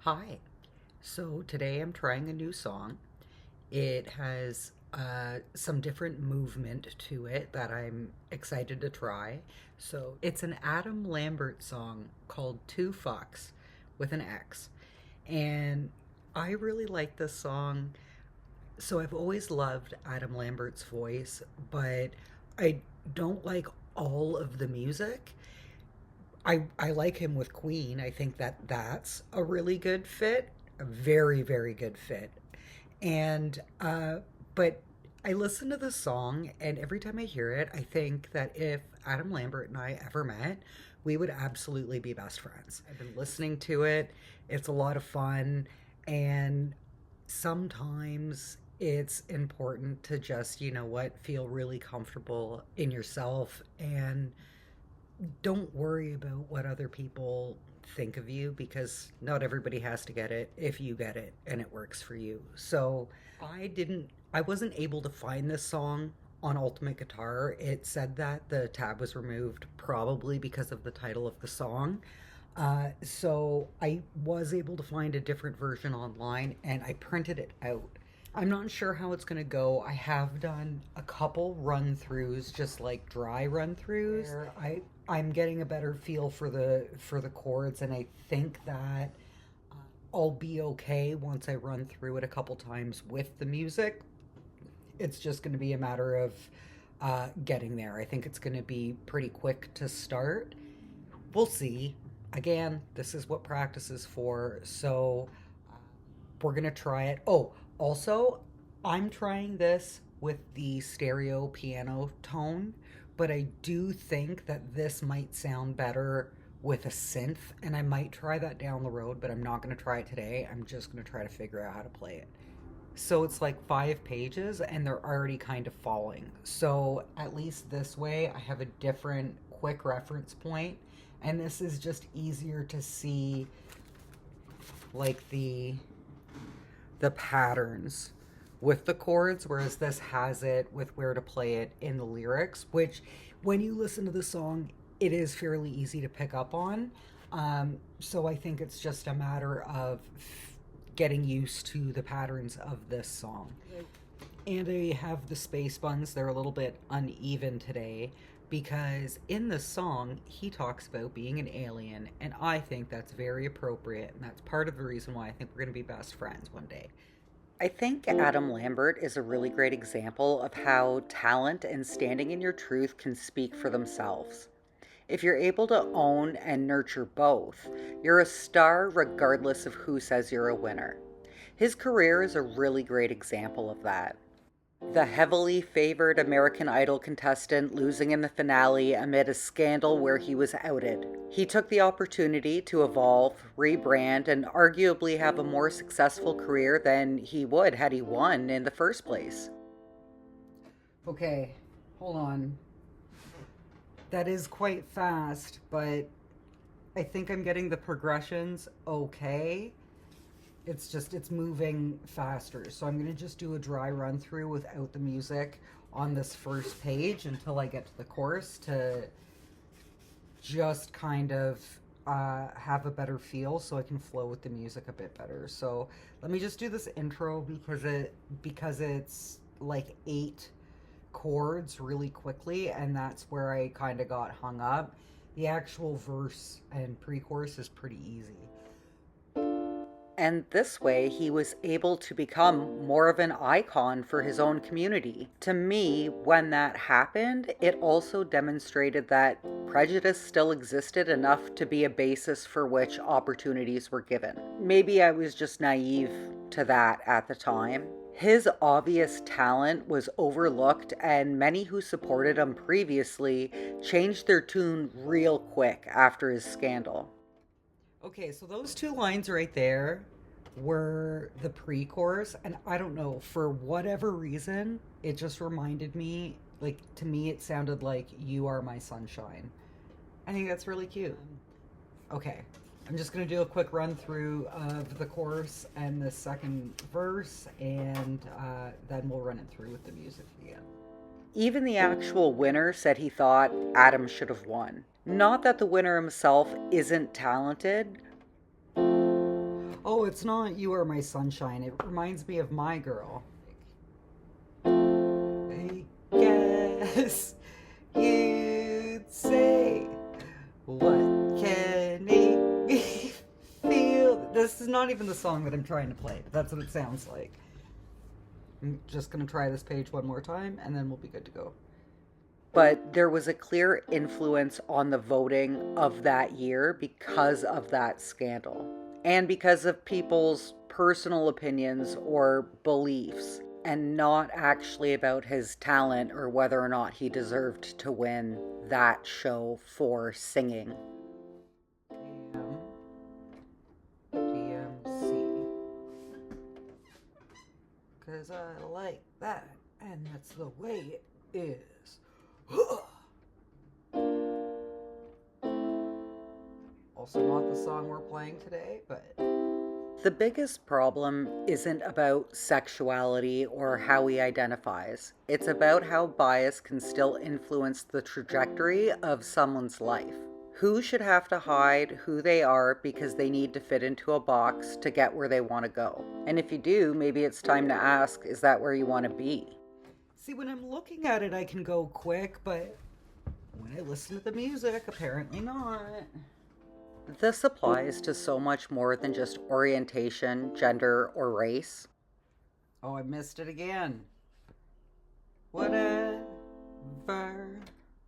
Hi. So today I'm trying a new song. It has some different movement to it that I'm excited to try. So it's an Adam Lambert song called Two Fux with an X. And I really like this song. So I've always loved Adam Lambert's voice, but I don't like all of the music. I like him with Queen. I think that that's a really good fit, a very very good fit. And but I listen to the song, and every time I hear it, I think that if Adam Lambert and I ever met, we would absolutely be best friends. I've been listening to it. It's a lot of fun, and sometimes it's important to just, you know what, feel really comfortable in yourself and don't worry about what other people think of you, because not everybody has to get it if you get it and it works for you. So I wasn't able to find this song on Ultimate Guitar. It said that the tab was removed probably because of the title of the song. So I was able to find a different version online and I printed it out. I'm not sure how it's going to go. I have done a couple run throughs, just like dry run throughs. I'm getting a better feel for the chords, and I think that I'll be okay once I run through it a couple times with the music. It's just going to be a matter of getting there. I think it's going to be pretty quick to start. We'll see. Again, this is what practice is for. So we're going to try it. Oh, also, I'm trying this with the stereo piano tone, but I do think that this might sound better with a synth, and I might try that down the road, but I'm not going to try it today. I'm just going to try to figure out how to play it. So it's like 5 pages and they're already kind of falling. So at least this way I have a different quick reference point, and this is just easier to see, like the patterns with the chords, whereas this has it with where to play it in the lyrics, which when you listen to the song, it is fairly easy to pick up on. So I think it's just a matter of getting used to the patterns of this song. And I have the space buns, they're a little bit uneven today because in the song he talks about being an alien, and I think that's very appropriate, and that's part of the reason why I think we're going to be best friends one day. I think Adam Lambert is a really great example of how talent and standing in your truth can speak for themselves. If you're able to own and nurture both, you're a star regardless of who says you're a winner. His career is a really great example of that. The heavily favored American Idol contestant losing in the finale amid a scandal where he was outed. He took the opportunity to evolve, rebrand, and arguably have a more successful career than he would had he won in the first place. Okay, hold on. That is quite fast, but I think I'm getting the progressions okay. It's moving faster. So I'm going to just do a dry run through without the music on this first page until I get to the chorus to just kind of have a better feel so I can flow with the music a bit better. So let me just do this intro because it's like 8 chords really quickly, and that's where I kind of got hung up. The actual verse and pre-chorus is pretty easy. And this way, he was able to become more of an icon for his own community. To me, when that happened, it also demonstrated that prejudice still existed enough to be a basis for which opportunities were given. Maybe I was just naive to that at the time. His obvious talent was overlooked, and many who supported him previously changed their tune real quick after his scandal. Okay, so those 2 lines right there were the pre-chorus, and I don't know, for whatever reason, it just reminded me, like, to me it sounded like "You Are My Sunshine." I think that's really cute. Okay, I'm just gonna do a quick run through of the chorus and the second verse, and then we'll run it through with the music again. Even the actual winner said he thought Adam should have won. Not that the winner himself isn't talented. Oh, it's not You Are My Sunshine. It reminds me of My Girl. I guess you'd say, what can he feel? This is not even the song that I'm trying to play, but that's what it sounds like. I'm just going to try this page one more time, and then we'll be good to go. But there was a clear influence on the voting of that year because of that scandal, and because of people's personal opinions or beliefs, and not actually about his talent or whether or not he deserved to win that show for singing. DMC. Because I like that, and that's the way it is. Also not the song we're playing today, but... The biggest problem isn't about sexuality or how he identifies. It's about how bias can still influence the trajectory of someone's life. Who should have to hide who they are because they need to fit into a box to get where they want to go? And if you do, maybe it's time to ask, is that where you want to be? See, when I'm looking at it, I can go quick, but when I listen to the music, apparently not. This applies to so much more than just orientation, gender, or race. Oh, I missed it again. Whatever.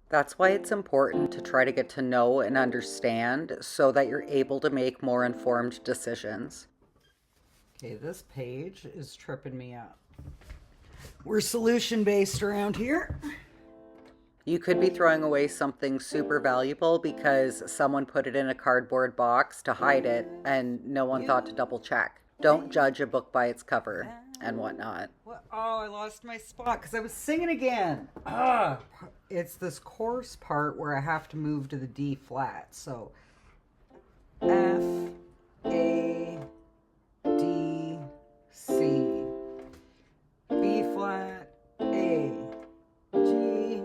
That's why it's important to try to get to know and understand so that you're able to make more informed decisions. Okay, this page is tripping me up. We're solution-based around here. You could be throwing away something super valuable because someone put it in a cardboard box to hide it and no one thought to double check. Don't judge a book by its cover and whatnot. What? Oh, I lost my spot because I was singing again. It's this chorus part where I have to move to the D flat. So F, A, D, C, B flat, A, G,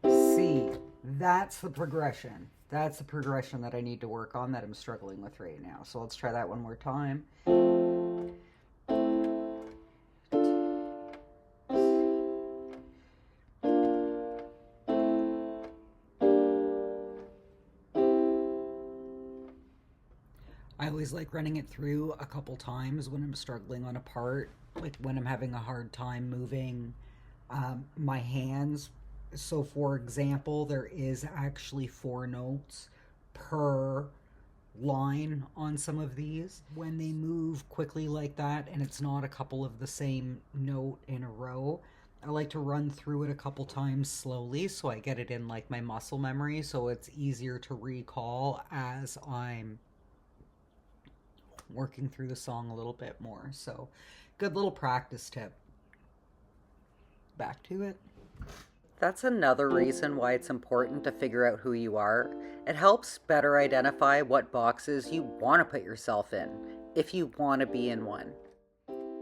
C. That's the progression. That's the progression that I need to work on that I'm struggling with right now. So let's try that one more time. I always like running it through a couple times when I'm struggling on a part, like when I'm having a hard time moving my hands. So for example, there is actually 4 notes per line on some of these. When they move quickly like that and it's not a couple of the same note in a row, I like to run through it a couple times slowly so I get it in like my muscle memory so it's easier to recall as I'm working through the song a little bit more. So good little practice tip. Back to it. That's another reason why it's important to figure out who you are. It helps better identify what boxes you want to put yourself in, if you want to be in one.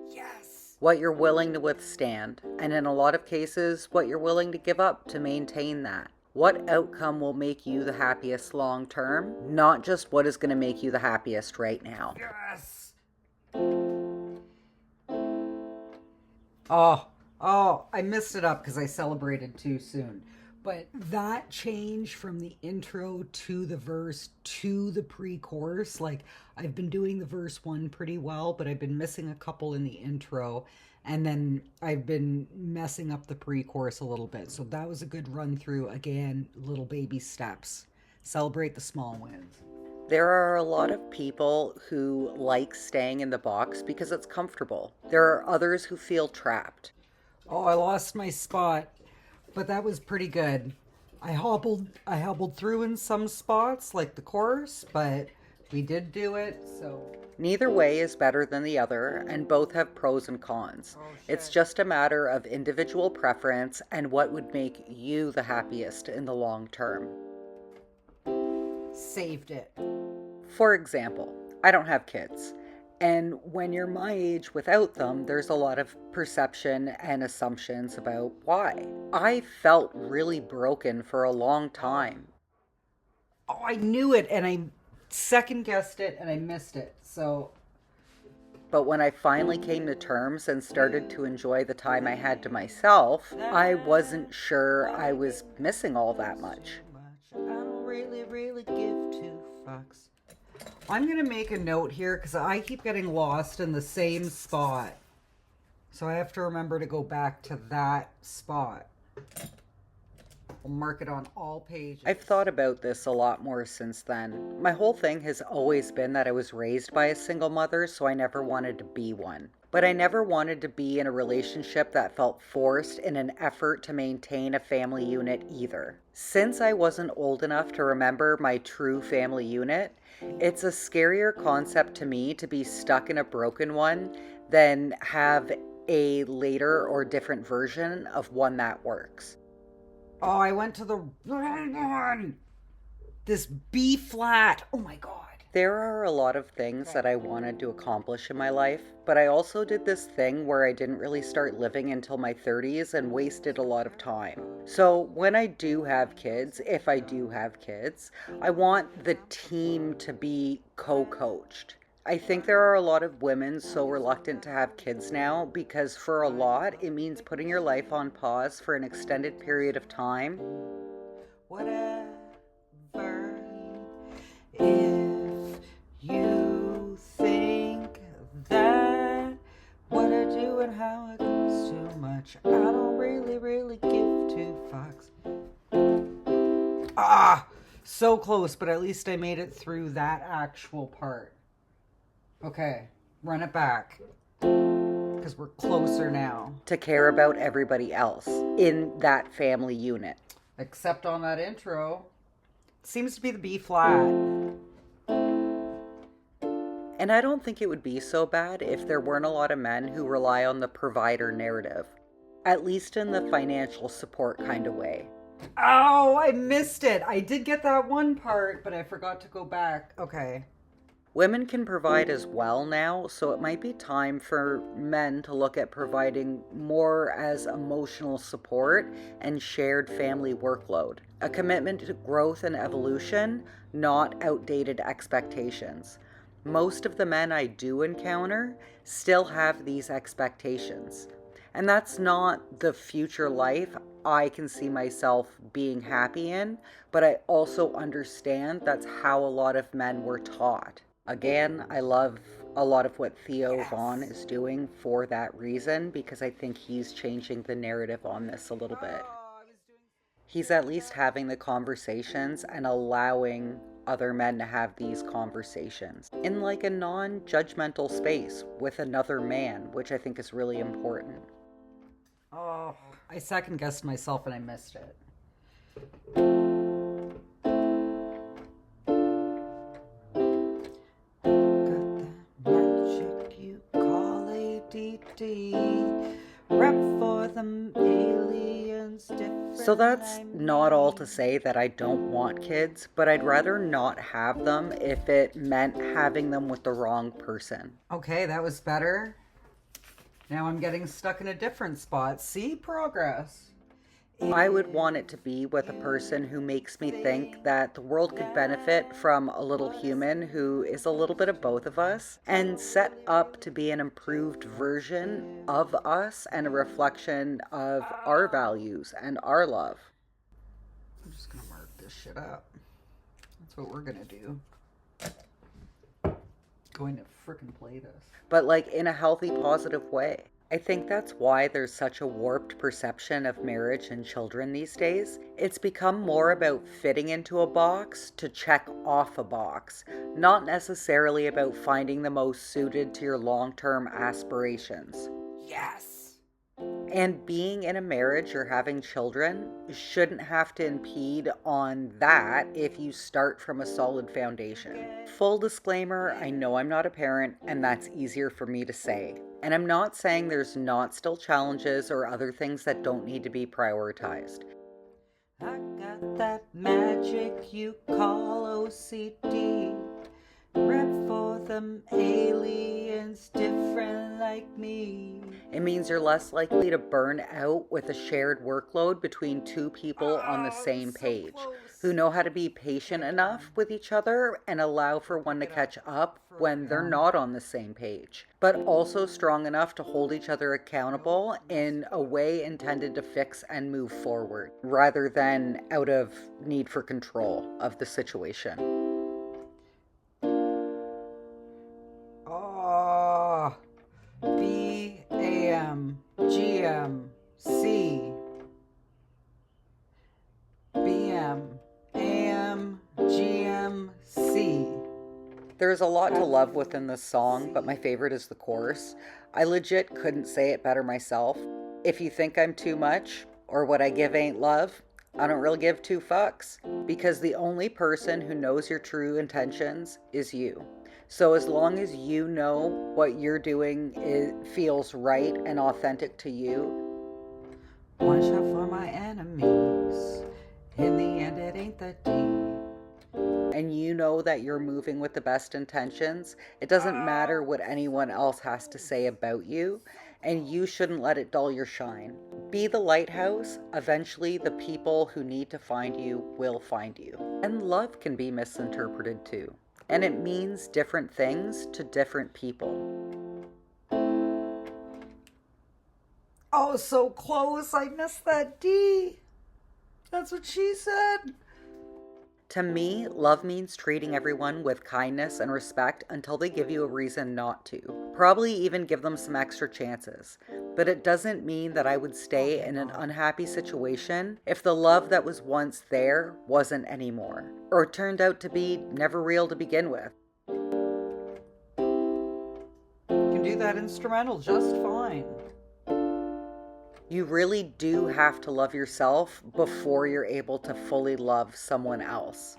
Yes! What you're willing to withstand, and in a lot of cases, what you're willing to give up to maintain that. What outcome will make you the happiest long term, not just what is going to make you the happiest right now. Yes! Oh, I messed it up because I celebrated too soon. But that change from the intro to the verse to the pre-chorus, like I've been doing the verse 1 pretty well, but I've been missing a couple in the intro, and then I've been messing up the pre-chorus a little bit. So that was a good run through. Again, little baby steps. Celebrate the small wins. There are a lot of people who like staying in the box because it's comfortable. There are others who feel trapped. Oh, I lost my spot, but that was pretty good. I hobbled through in some spots, like the chorus, but we did do it, so... Neither way is better than the other, and both have pros and cons. It's just a matter of individual preference and what would make you the happiest in the long term. Saved it. For example, I don't have kids. And when you're my age without them, there's a lot of perception and assumptions about why. I felt really broken for a long time. Oh, I knew it, and I second guessed it, and I missed it. But when I finally came to terms and started to enjoy the time I had to myself, I wasn't sure I was missing all that much. I don't really give two fucks. I'm going to make a note here because I keep getting lost in the same spot. So I have to remember to go back to that spot. I'll mark it on all pages. I've thought about this a lot more since then. My whole thing has always been that I was raised by a single mother, so I never wanted to be one. But I never wanted to be in a relationship that felt forced in an effort to maintain a family unit either. Since I wasn't old enough to remember my true family unit, it's a scarier concept to me to be stuck in a broken one than have a later or different version of one that works. Oh, I went to the wrong one. This B flat. Oh my God. There are a lot of things that I wanted to accomplish in my life, but I also did this thing where I didn't really start living until my 30s and wasted a lot of time. So when I do have kids, if I do have kids, I want the team to be co-coached. I think there are a lot of women so reluctant to have kids now because for a lot, it means putting your life on pause for an extended period of time. Whatever, if you think that what I do and how it goes too much, I don't really give two fucks. Ah, so close, but at least I made it through that actual part. Okay, run it back. Because we're closer now. To care about everybody else in that family unit. Except on that intro. Seems to be the B flat. And I don't think it would be so bad if there weren't a lot of men who rely on the provider narrative. At least in the financial support kind of way. Oh, I missed it. I did get that one part, but I forgot to go back. Okay. Women can provide as well now, so it might be time for men to look at providing more as emotional support and shared family workload. A commitment to growth and evolution, not outdated expectations. Most of the men I do encounter still have these expectations. And that's not the future life I can see myself being happy in, but I also understand that's how a lot of men were taught. Again, I love a lot of what Theo Vaughn is doing for that reason because I think he's changing the narrative on this a little bit. He's at least having the conversations and allowing other men to have these conversations in like a non-judgmental space with another man, which I think is really important. Oh, I second guessed myself and I missed it. Rep for them aliens different. So that's not all to say that I don't want kids, but I'd rather not have them if it meant having them with the wrong person. Okay, that was better. Now I'm getting stuck in a different spot. See, progress. I would want it to be with a person who makes me think that the world could benefit from a little human who is a little bit of both of us and set up to be an improved version of us and a reflection of our values and our love. I'm just gonna mark this shit up. That's what we're gonna do. Going to frickin' play this. But like in a healthy, positive way. I think that's why there's such a warped perception of marriage and children these days. It's become more about fitting into a box to check off a box, not necessarily about finding the most suited to your long-term aspirations. Yes! And being in a marriage or having children shouldn't have to impede on that if you start from a solid foundation. Full disclaimer, I know I'm not a parent and that's easier for me to say. And I'm not saying there's not still challenges or other things that don't need to be prioritized. I got that magic you call OCD. Rep for them aliens different like me. It means you're less likely to burn out with a shared workload between two people on the same page, who know how to be patient enough with each other and allow for one to catch up when they're not on the same page, but also strong enough to hold each other accountable in a way intended to fix and move forward, rather than out of need for control of the situation. Oh, B-A-M-G-M-C. B-M-A-M-G-M-C. There's a lot to love within this song, but my favorite is the chorus. I legit couldn't say it better myself. If you think I'm too much, or what I give ain't love, I don't really give two fucks, because the only person who knows your true intentions is you. So as long as you know what you're doing feels right and authentic to you. One shot for my enemies. In the end, it ain't that deep. And you know that you're moving with the best intentions. It doesn't matter what anyone else has to say about you, and you shouldn't let it dull your shine. Be the lighthouse. Eventually, the people who need to find you will find you. And love can be misinterpreted too. And it means different things to different people. Oh, so close. I missed that D. That's what she said. To me, love means treating everyone with kindness and respect until they give you a reason not to. Probably even give them some extra chances. But it doesn't mean that I would stay in an unhappy situation if the love that was once there wasn't anymore, or turned out to be never real to begin with. You can do that instrumental just fine. You really do have to love yourself before you're able to fully love someone else.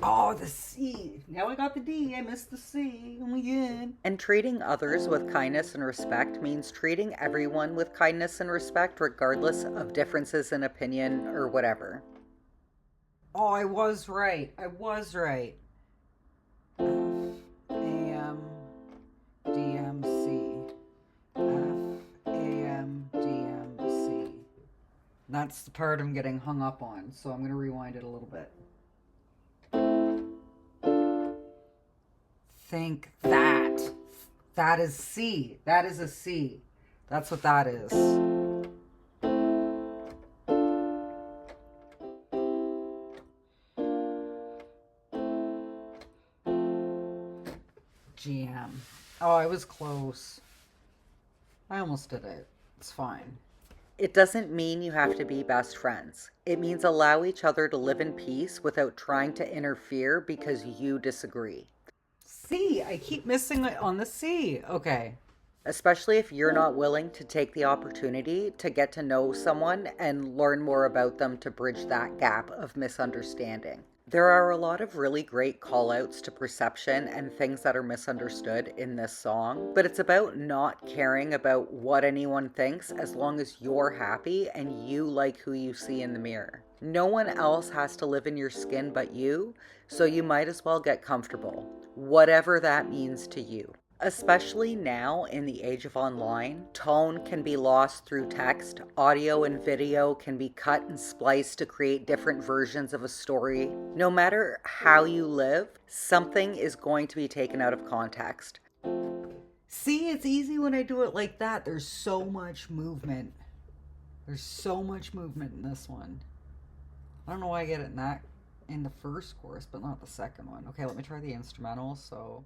Oh, the C. Now I got the D. I missed the C. Oh my God. And treating others with kindness and respect means treating everyone with kindness and respect regardless of differences in opinion or whatever. Oh, I was right. I was right. F-A-M-D-M-C. F-A-M-D-M-C. That's the part I'm getting hung up on, so I'm going to rewind it a little bit. Think that. That is C. That is a C. That's what that is. GM. Oh, I was close. I almost did it. It's fine. It doesn't mean you have to be best friends. It means allow each other to live in peace without trying to interfere because you disagree. C. I keep missing it on the C. Okay. Especially if you're not willing to take the opportunity to get to know someone and learn more about them to bridge that gap of misunderstanding. There are a lot of really great call-outs to perception and things that are misunderstood in this song, but it's about not caring about what anyone thinks as long as you're happy and you like who you see in the mirror. No one else has to live in your skin but you, so you might as well get comfortable, whatever that means to you. Especially now in the age of online, tone can be lost through text, audio and video can be cut and spliced to create different versions of a story. No matter how you live, something is going to be taken out of context. See, it's easy when I do it like that. There's so much movement. There's so much movement in this one. I don't know why I get it in the first chorus, but not the second one. Okay, let me try the instrumental, So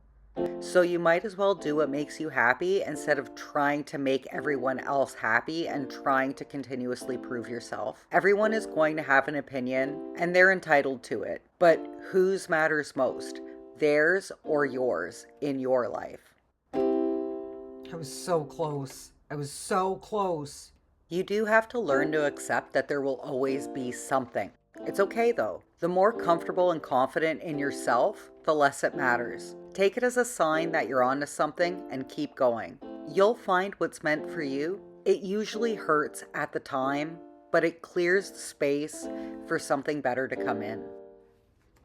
you might as well do what makes you happy instead of trying to make everyone else happy and trying to continuously prove yourself. Everyone is going to have an opinion and they're entitled to it, but whose matters most, theirs or yours in your life? I was so close. I was so close. You do have to learn to accept that there will always be something. It's okay though. The more comfortable and confident in yourself, the less it matters. Take it as a sign that you're onto something and keep going. You'll find what's meant for you. It usually hurts at the time, but it clears the space for something better to come in.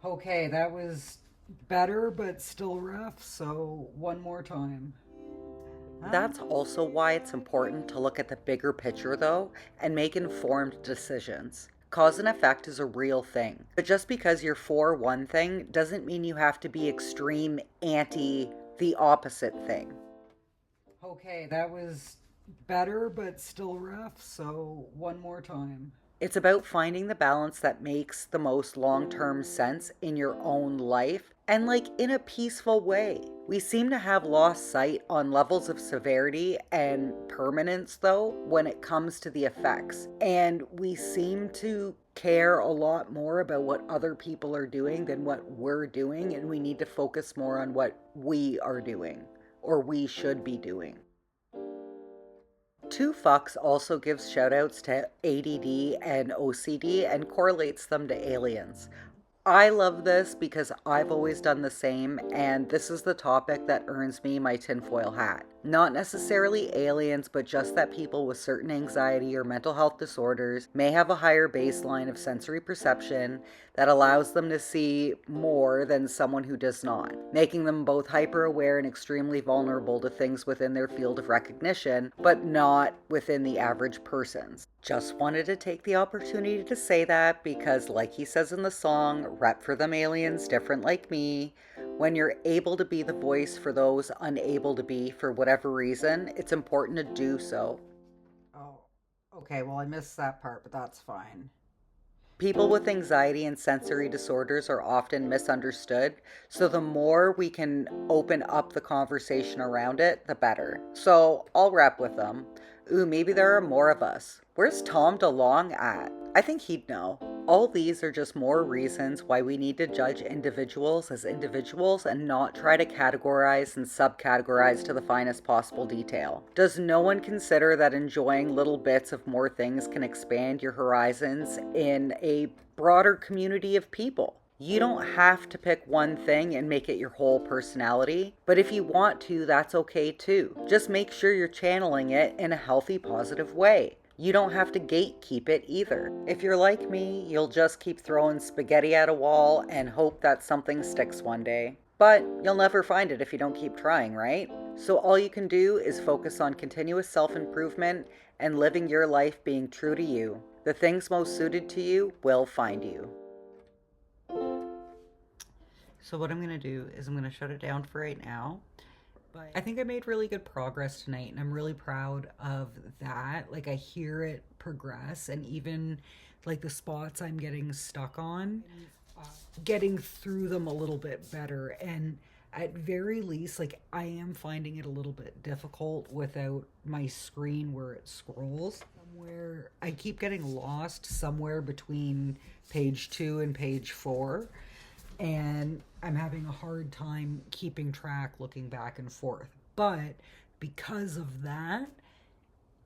Okay, that was better, but still rough. So one more time. That's also why it's important to look at the bigger picture, though, and make informed decisions. Cause and effect is a real thing. But just because you're for one thing doesn't mean you have to be extreme anti the opposite thing. Okay, that was better, but still rough. So one more time. It's about finding the balance that makes the most long term sense in your own life and, like, in a peaceful way. We seem to have lost sight on levels of severity and permanence, though, when it comes to the effects. And we seem to care a lot more about what other people are doing than what we're doing. And we need to focus more on what we are doing or we should be doing. Two Fux also gives shoutouts to ADD and OCD and correlates them to aliens. I love this because I've always done the same, and this is the topic that earns me my tinfoil hat. Not necessarily aliens, but just that people with certain anxiety or mental health disorders may have a higher baseline of sensory perception that allows them to see more than someone who does not, making them both hyper aware and extremely vulnerable to things within their field of recognition, but not within the average person's. Just wanted to take the opportunity to say that because, like he says in the song, rep for them aliens different like me. When you're able to be the voice for those unable to be for whatever reason, it's important to do so. Oh, okay. Well, I missed that part, but that's fine. People with anxiety and sensory disorders are often misunderstood, so the more we can open up the conversation around it, the better. So I'll wrap with them. Ooh, maybe there are more of us. Where's Tom DeLong at? I think he'd know. All these are just more reasons why we need to judge individuals as individuals and not try to categorize and subcategorize to the finest possible detail. Does no one consider that enjoying little bits of more things can expand your horizons in a broader community of people? You don't have to pick one thing and make it your whole personality, but if you want to, that's okay too. Just make sure you're channeling it in a healthy, positive way. You don't have to gatekeep it either. If you're like me, you'll just keep throwing spaghetti at a wall and hope that something sticks one day. But you'll never find it if you don't keep trying, right? So all you can do is focus on continuous self improvement and living your life being true to you. The things most suited to you will find you. So what I'm gonna do is I'm gonna shut it down for right now. But I think I made really good progress tonight, and I'm really proud of that. Like I hear it progress, and even like the spots I'm getting stuck on, uh, getting through them a little bit better. And at very least, like I am finding it a little bit difficult without my screen where it scrolls. Somewhere I keep getting lost somewhere between page 2 and page 4, and I'm having a hard time keeping track looking back and forth. But because of that,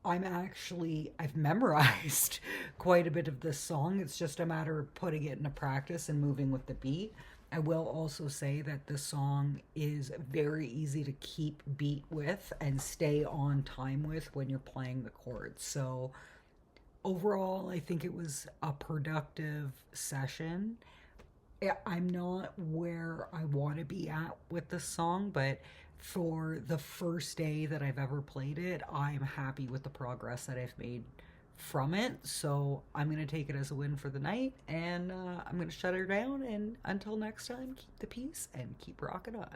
I've memorized quite a bit of this song. It's just a matter of putting it into practice and moving with the beat. I will also say that the song is very easy to keep beat with and stay on time with when you're playing the chords. So overall, I think it was a productive session. I'm not where I want to be at with the song, but for the first day that I've ever played it, I'm happy with the progress that I've made from it. So I'm going to take it as a win for the night, and I'm going to shut her down. And until next time, keep the peace and keep rocking on.